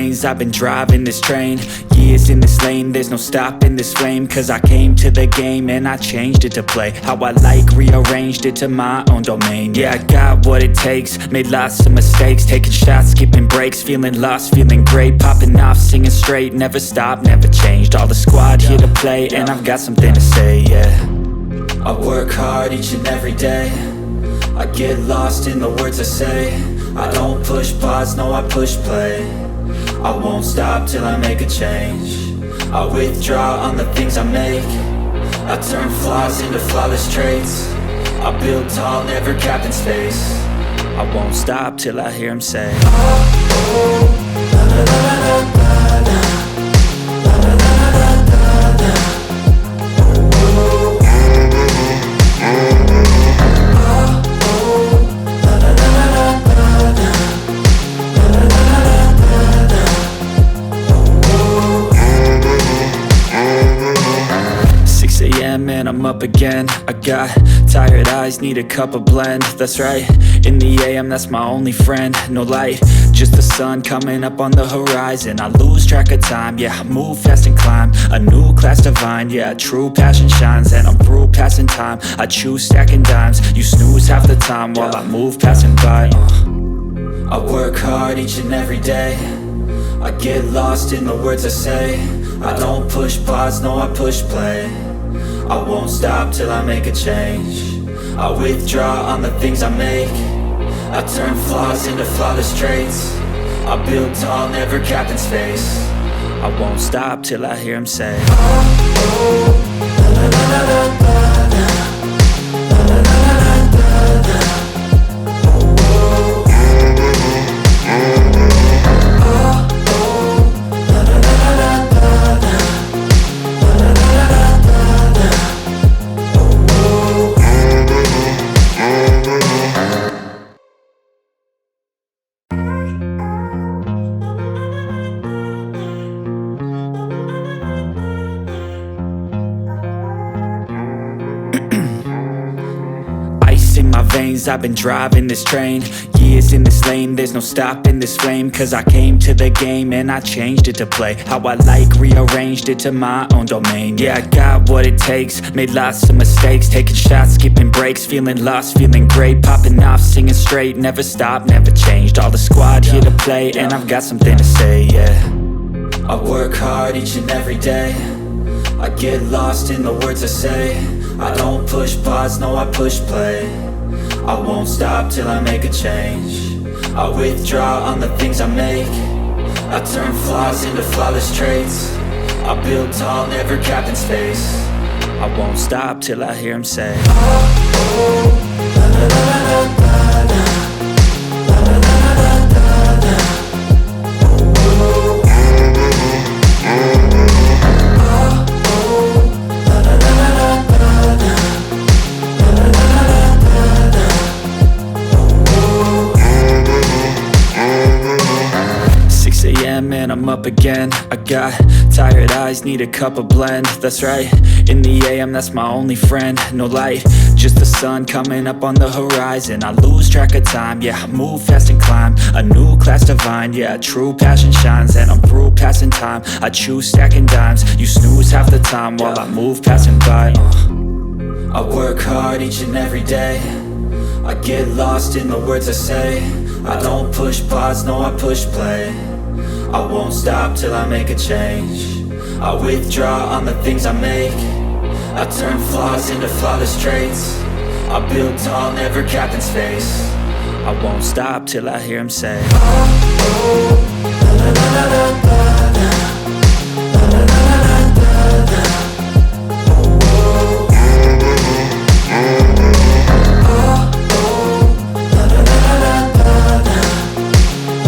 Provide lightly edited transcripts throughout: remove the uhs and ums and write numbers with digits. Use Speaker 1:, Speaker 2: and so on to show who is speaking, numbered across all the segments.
Speaker 1: veins, I've been driving this train. Years in this lane, there's no stopping this flame. Cause I came to the game and I changed it to play how I like, rearranged it to my own domain. Yeah, I got what it takes, made lots of mistakes, taking shots, skipping breaks, feeling lost, feeling great, popping off, singing straight, never stopped, never changed. All the squad here to play and I've got something to say, yeah. I work hard each and every day, I get lost in the words I say. I don't push pause, no I push play. I won't stop till I make a change. I withdraw on the things I make. I turn flaws into flawless traits. I build tall, never capped in space. I won't stop till I hear him say, oh, oh, la la la la la la, la la la la la la, oh, oh, oh, la la la la la la, la la la la la, oh, oh. 6 a.m. and I'm up again. I got tired eyes, need a cup of blend. That's right, in the AM that's my only friend. No light, just the sun coming up on the horizon. I lose track of time, yeah, I move fast and climb a new class divine, yeah, true passion shines. And I'm through passing time, I choose stacking dimes. You snooze half the time while I move passing by. I work hard each and every day, I get lost in the words I say. I don't push pause, no I push play. I won't stop till I make a change. I withdraw on the things I make. I turn flaws into flawless traits. I build tall, never capped in space. I won't stop till I hear him say, oh, oh, la la la la la la, la la la la la la, oh, oh, oh, oh, la la la la la la, la la la la la la, oh, oh. In my veins, I've been driving this train. Years in this lane, there's no stopping this flame. Cause I came to the game and I changed it to play how I like, rearranged it to my own domain. Yeah, I got what it takes, made lots of mistakes, taking shots, skipping breaks, feeling lost, feeling great, popping off, singing straight, never stopped, never changed. All the squad here to play and I've got something to say, yeah. I work hard each and every day, I get lost in the words I say. I don't push pause, no I push play. I won't stop till I make a change. I withdraw on the things I make. I turn flaws into flawless traits. I build tall, never capped in space. I won't stop till I hear him say, oh, oh, la la la la la la, la la la la la la, oh, oh, oh, la la la la la la, la la la la la, oh, oh. 6 a.m. and I'm up again. I got tired eyes, need a cup of blend. That's right, in the AM that's my only friend. No light, just the sun coming up on the horizon. I lose track of time, yeah, I move fast and climb a new class divine, yeah, true passion shines. And I'm through passing time, I choose stacking dimes. You snooze half the time while I move passing by. I work hard each and every day, I get lost in the words I say. I don't push pause, no I push play. I won't stop till I make a change. I withdraw on the things I make. I turn flaws into flawless traits. I build tall, never capped in space. I won't stop till I hear him say, oh, oh, la la la la la la, la la la la la la, oh, oh, oh, oh, la la la la la la,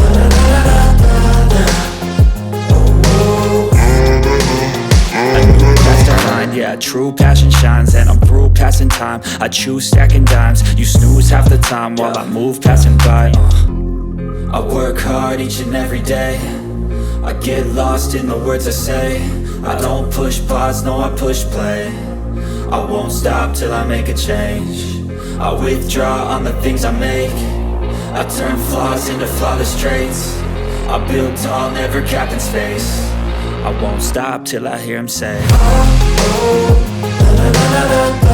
Speaker 1: la la la la la la, oh, oh. A new class divine, yeah, true passion shines. And I'm through passing time, I choose stacking dimes. You snooze half the time while I move passing by. I work hard each and every day, I get lost in the words I say. I don't push pause, no I push play. I won't stop till I make a change. I withdraw on the things I make. I turn flaws into flawless traits. I build tall, never capped in space. I won't stop till I hear him say, oh, oh, la la la la la.